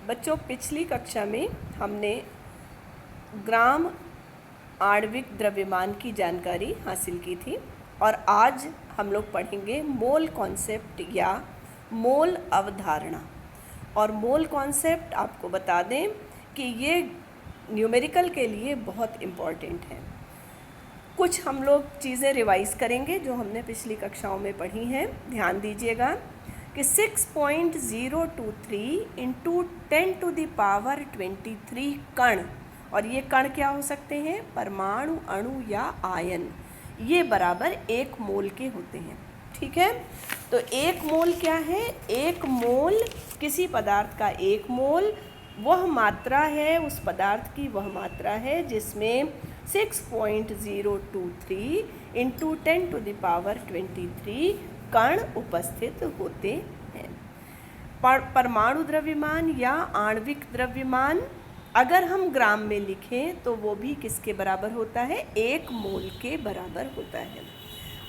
बच्चों, पिछली कक्षा में हमने ग्राम आणविक द्रव्यमान की जानकारी हासिल की थी और आज हम लोग पढ़ेंगे मोल कॉन्सेप्ट या मोल अवधारणा। और मोल कॉन्सेप्ट आपको बता दें कि ये न्यूमेरिकल के लिए बहुत इम्पॉर्टेंट है। कुछ हम लोग चीज़ें रिवाइज़ करेंगे जो हमने पिछली कक्षाओं में पढ़ी हैं। ध्यान दीजिएगा कि 6.023 इंटू 10⁻23 कण, और ये कण क्या हो सकते हैं? परमाणु, अणु या आयन। ये बराबर 1 मोल के होते हैं। ठीक है, तो 1 मोल क्या है? 1 मोल किसी पदार्थ का 1 मोल वह मात्रा है, उस पदार्थ की वह मात्रा है जिसमें 6.023 इंटू 10⁻23 कण उपस्थित होते हैं। परमाणु द्रव्यमान या आणविक द्रव्यमान अगर हम ग्राम में लिखें तो वो भी किसके बराबर होता है? 1 मोल के बराबर होता है।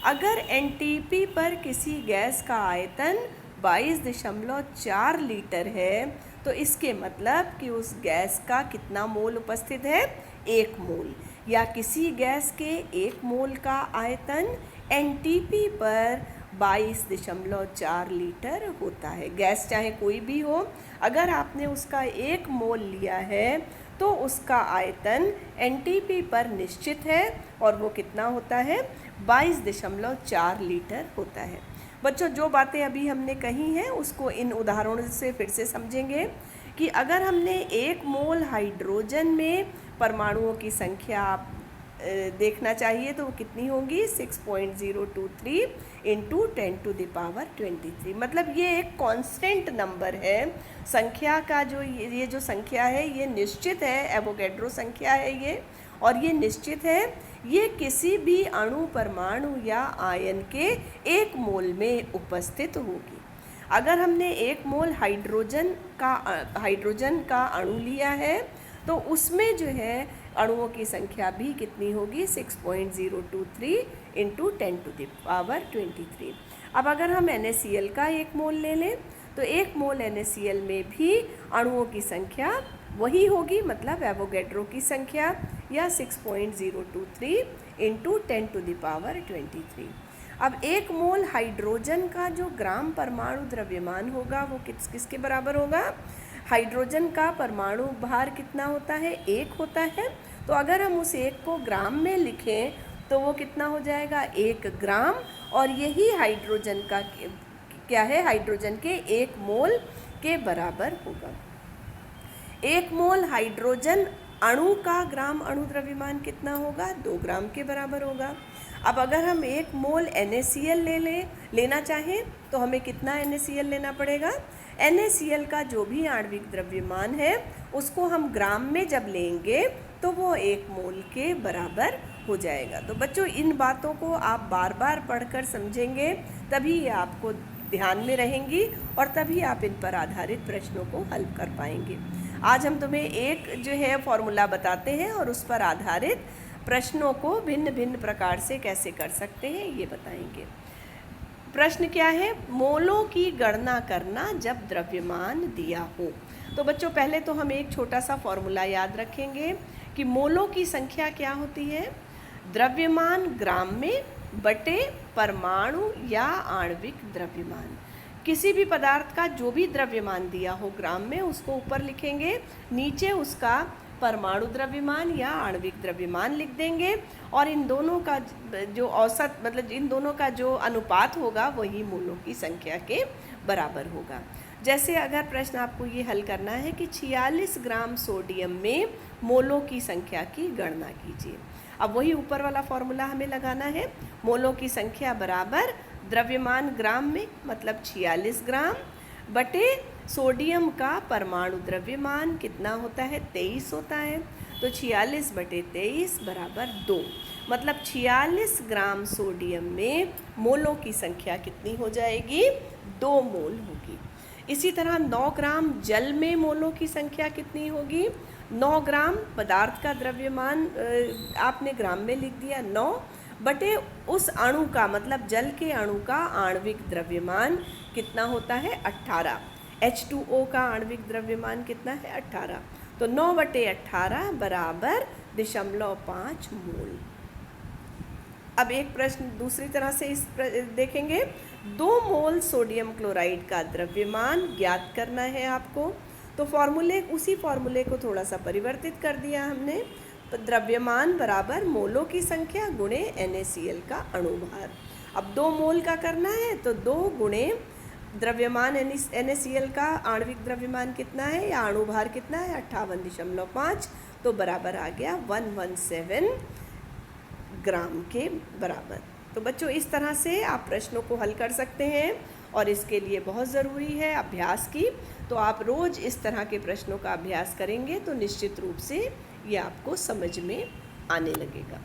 अगर एनटीपी पर किसी गैस का आयतन 22.4 लीटर है तो इसके मतलब कि उस गैस का कितना मोल उपस्थित है? 1 मोल। या किसी गैस के 1 मोल का आयतन एनटीपी पर 22.4 लीटर होता है। गैस चाहे कोई भी हो, अगर आपने उसका 1 मोल लिया है तो उसका आयतन एनटीपी पर निश्चित है और वो कितना होता है? 22.4 लीटर होता है। बच्चों, जो बातें अभी हमने कही हैं उसको इन उदाहरणों से फिर से समझेंगे कि अगर हमने 1 मोल हाइड्रोजन में परमाणुओं की संख्या देखना चाहिए तो वो कितनी होगी? 6.023 इंटू 10⁻23। मतलब ये एक कांस्टेंट नंबर है। संख्या का जो ये जो संख्या है ये निश्चित है, एवोगैड्रो संख्या है ये, और ये निश्चित है। ये किसी भी अणु, परमाणु या आयन के 1 मोल में उपस्थित होगी। अगर हमने 1 मोल हाइड्रोजन का अणु लिया है तो उसमें जो है अणुओं की संख्या भी कितनी होगी? 6.023 इंटू 10⁻23। अब अगर हम NaCl का 1 मोल ले लें तो 1 मोल NaCl में भी अणुओं की संख्या वही होगी, मतलब एवोगैड्रो की संख्या, या 6.023 इंटू 10⁻23। अब 1 मोल हाइड्रोजन का जो ग्राम परमाणु द्रव्यमान होगा वो किसके बराबर होगा? हाइड्रोजन का परमाणु भार कितना होता है? 1 होता है। तो अगर हम उस 1 को ग्राम में लिखें तो वो कितना हो जाएगा? 1 ग्राम। और यही हाइड्रोजन का क्या है? हाइड्रोजन के 1 मोल के बराबर होगा। 1 मोल हाइड्रोजन अणु का ग्राम अणु द्रव्यमान कितना होगा? 2 ग्राम के बराबर होगा। अब अगर हम 1 मोल NaCl लेना चाहें तो हमें कितना NaCl लेना पड़ेगा? NaCl का जो भी आणविक द्रव्यमान है उसको हम ग्राम में जब लेंगे तो वो 1 मोल के बराबर हो जाएगा। तो बच्चों, इन बातों को आप बार बार पढ़कर समझेंगे, तभी ये आपको ध्यान में रहेंगी और तभी आप इन पर आधारित प्रश्नों को हल कर पाएंगे। आज हम तुम्हें एक जो है फॉर्मूला बताते हैं और उस पर आधारित प्रश्नों को भिन्न भिन्न प्रकार से कैसे कर सकते हैं ये बताएंगे। प्रश्न क्या है? मोलों की गणना करना जब द्रव्यमान दिया हो। तो बच्चों, पहले तो हम एक छोटा सा फॉर्मूला याद रखेंगे कि मोलों की संख्या क्या होती है? द्रव्यमान ग्राम में बटे परमाणु या आणविक द्रव्यमान। किसी भी पदार्थ का जो भी द्रव्यमान दिया हो ग्राम में उसको ऊपर लिखेंगे, नीचे उसका परमाणु द्रव्यमान या आणविक द्रव्यमान लिख देंगे, और इन दोनों का जो औसत, मतलब इन दोनों का जो अनुपात होगा वही मोलों की संख्या के बराबर होगा। जैसे अगर प्रश्न आपको ये हल करना है कि 46 ग्राम सोडियम में मोलों की संख्या की गणना कीजिए। अब वही ऊपर वाला फॉर्मूला हमें लगाना है। मोलों की संख्या बराबर द्रव्यमान ग्राम में, मतलब 46 ग्राम, बटे सोडियम का परमाणु द्रव्यमान कितना होता है? 23 होता है। तो 46 बटे 23 बराबर 2, मतलब 46 ग्राम सोडियम में मोलों की संख्या कितनी हो जाएगी? 2 मोल होगी। इसी तरह 9 ग्राम जल में मोलों की संख्या कितनी होगी? 9 ग्राम पदार्थ का द्रव्यमान आपने ग्राम में लिख दिया 9, बटे उस अणु का, मतलब जल के अणु का आणविक द्रव्यमान कितना होता है? 18। H2O का आणविक द्रव्यमान कितना है 18, तो 9/18 बराबर 0.5 मोल। अब एक प्रश्न दूसरी तरह से देखेंगे। 2 मोल सोडियम क्लोराइड का द्रव्यमान ज्ञात करना है आपको, तो उसी फॉर्मूले को थोड़ा सा परिवर्तित कर दिया हमने। तो द्रव्यमान बराबर मोलों की संख्या गुणे NaCl का अणुभार। अब 2 मोल का करना है तो 2 गुणे द्रव्यमान NaCl का आणविक द्रव्यमान कितना है या अणुभार कितना है 58.5, तो बराबर आ गया 117 ग्राम के बराबर। तो बच्चों इस तरह से आप प्रश्नों को हल कर सकते हैं और इसके लिए बहुत ज़रूरी है अभ्यास की। तो आप रोज़ इस तरह के प्रश्नों का अभ्यास करेंगे तो निश्चित रूप से ये आपको समझ में आने लगेगा।